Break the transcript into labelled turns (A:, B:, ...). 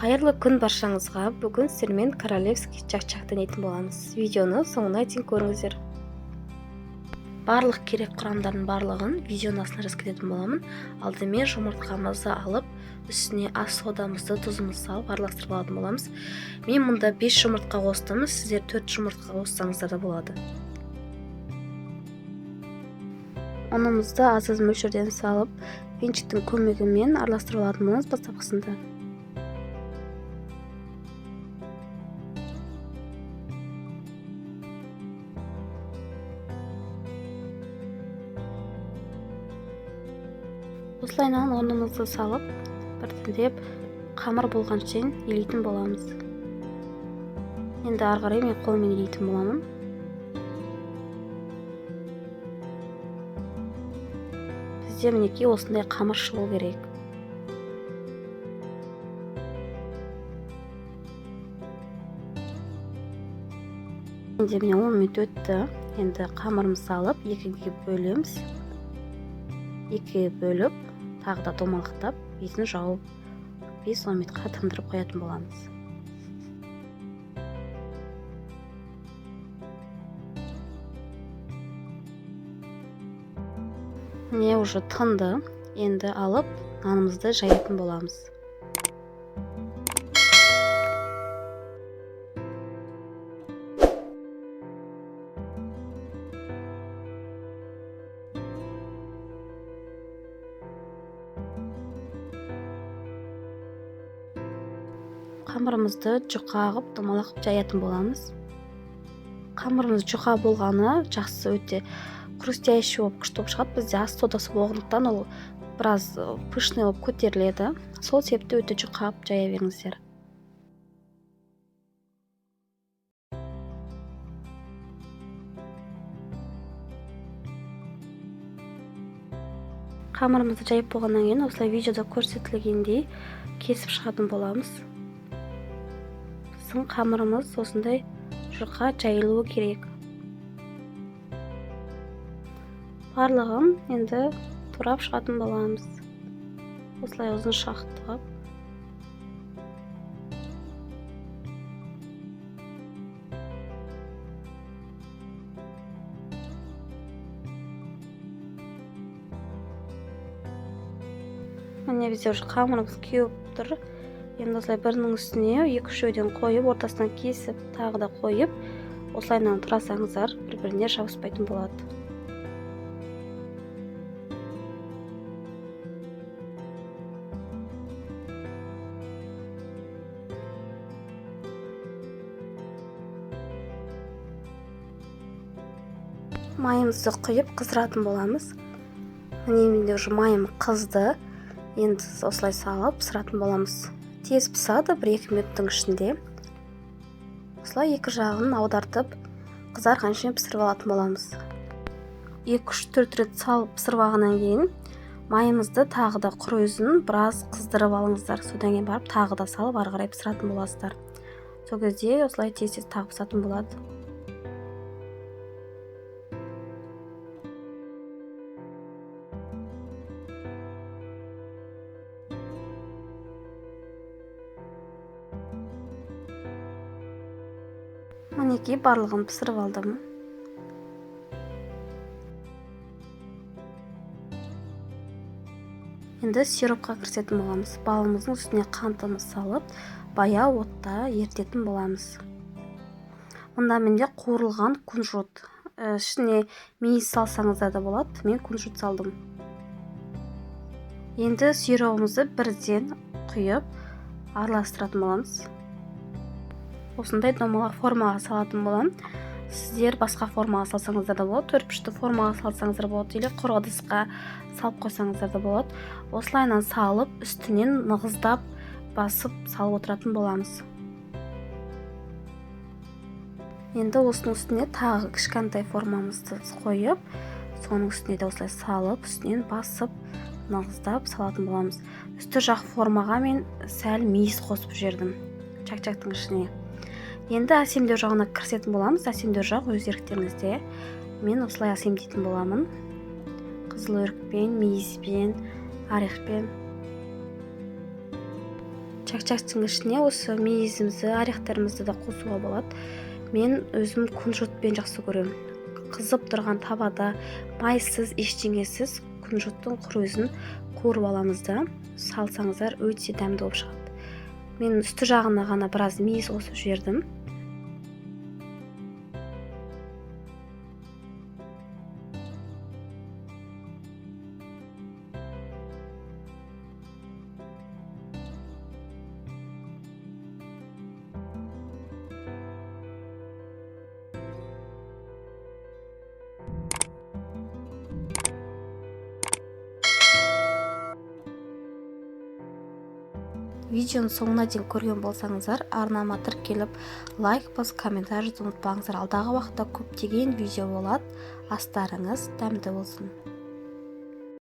A: Қайырлы күн баршаңызға. Бүгін сіздермен королевский чак-чакты ойнайтын боламыз. Видеоны соңына дейін көріңіздер. Барлық керек құрамдардың барлығын видеоның астына жазып кететін боламын. Алдымен жұмыртқамызды алып, үстіне ас содамызды, тұзымызды салып араластырып алатын боламыз. Мен мұнда 5 жұмыртқа қостым, сіздер 4 жұмыртқа қоссаңыздар да болады. Ұнымызды аз мөлшерден салып, венчиктің көмегімен араластырып алатын боламыз бастапқысында. Осылайынан ұнымызды салып, біртіндеп қамыр болған шейін елейтін боламыз. Енді ары қарай мен қолмен елейтін боламын. Бізде мінекей осындай қамыр шығу керек. Енді міне 10 минут өтті. Енді қамырымызды алып, екіге бөлеміз. Екіге бөліп, тағы да домалақтап, бетін жауып 5-10 минутқа тындырып қоятын боламыз. Міне уже тынды. Енді алып, нанымызды жаятын боламыз. Қамырымызды жұқа қылып, домалақ жаятын боламыз. Қамырымыз жұқа болғаны жақсы, өте хрустящий болып, күшті болып шығады. Бізде ас содасы болғандықтан ол біраз пышный болып көтеріледі. Сол себепті өте жұқа қылып жая беріңіздер. Қамырымызды жайып болғаннан кейін, осылай видеода көрсетілгендей кесіп шығатын боламыз. Біздің қамырымыз осындай жұқа жайылуы керек. Барлығын енді турап шығатын боламыз. Осылай ұзын шақтығып. Міне бізде уже қамырымыз кеуіп тұр. Енді осылай бірінің үстіне 2-3-ден қойып, ортасынан кесіп, тағы да қойып, осылайынан тұрасаңыздар, бір-біріне жабыспайтын болады. Майымызды құйып қыздыратын боламыз. Міне менде уже майым қызды. Енді осылай салып пісіретін боламыз. Тез пісады, 1-2 минуттың ішінде. Осылай екі жағын аудартып, қызарғанша пісіріп алатын боламыз. 2-3-4 рет салып пісіріп алғаннан кейін, майымызды тағы да құрызын біраз қыздырып алыңыздар. Содан кейін барып тағы да салып ары қарай пісіретін боласыздар. Сол кезде осылай тез-тез тағы пісетін болады. Мінекей барлығын пісіріп алдым. Енді сиропқа кірісетін боламыз. Балымыздың үстіне қантымыз салып, баяу отта ерітетін боламыз. Мұнда менде қуырылған күнжіт. Ішіне мейіз салсаңыздар да болады. Мен күнжіт салдым. Енді сиропымызды бірден құйып, араластыратын боламыз. Осындай домалақ формаға салатын болам. Сіздер басқа формаға салсаңыздар да болады, 4-пішті формаға салсаңыздар болады, или құр ыдысқа салып қойсаңыздар да болады. Осылайынан салып, үстінен нығыздап, басып салып отыратын боламыз. Енді осының үстіне тағы кішкентай формамызды қойып, соның үстіне де осылай салып, үстінен басып, нығыздап салатын боламыз. Үсті жақ формаға мен сәл мейіз қосып жібердім чак-чактың ішіне. Енді әсемдеу жағына кірісетін боламыз. Әсемдеу жақ өз еріктеріңізде. Мен осылай әсемдейтін боламын. Қызыл өрікпен, мейізбен, орехпен. чакчактың ішіне осы мейізімізді, орехтерімізді да қосуға болады. Мен өзім кунжутпен жақсы көремін. Қызып тұрған табада майсыз, ештеңесіз кунжуттың құр өзін қуырып аламыз да салсаңыздар өте дәмді болып шығады. Мен үсті жағына ғана біраз мейіз қосып жібердім. Видеоны соңына дейін көрген болсаңыздар, арнама тіркеліп, лайк басып, комментарий жазуды ұмытпаңыздар. Алдағы уақытта көптеген видео болады. Астарыңыз дәмді болсын.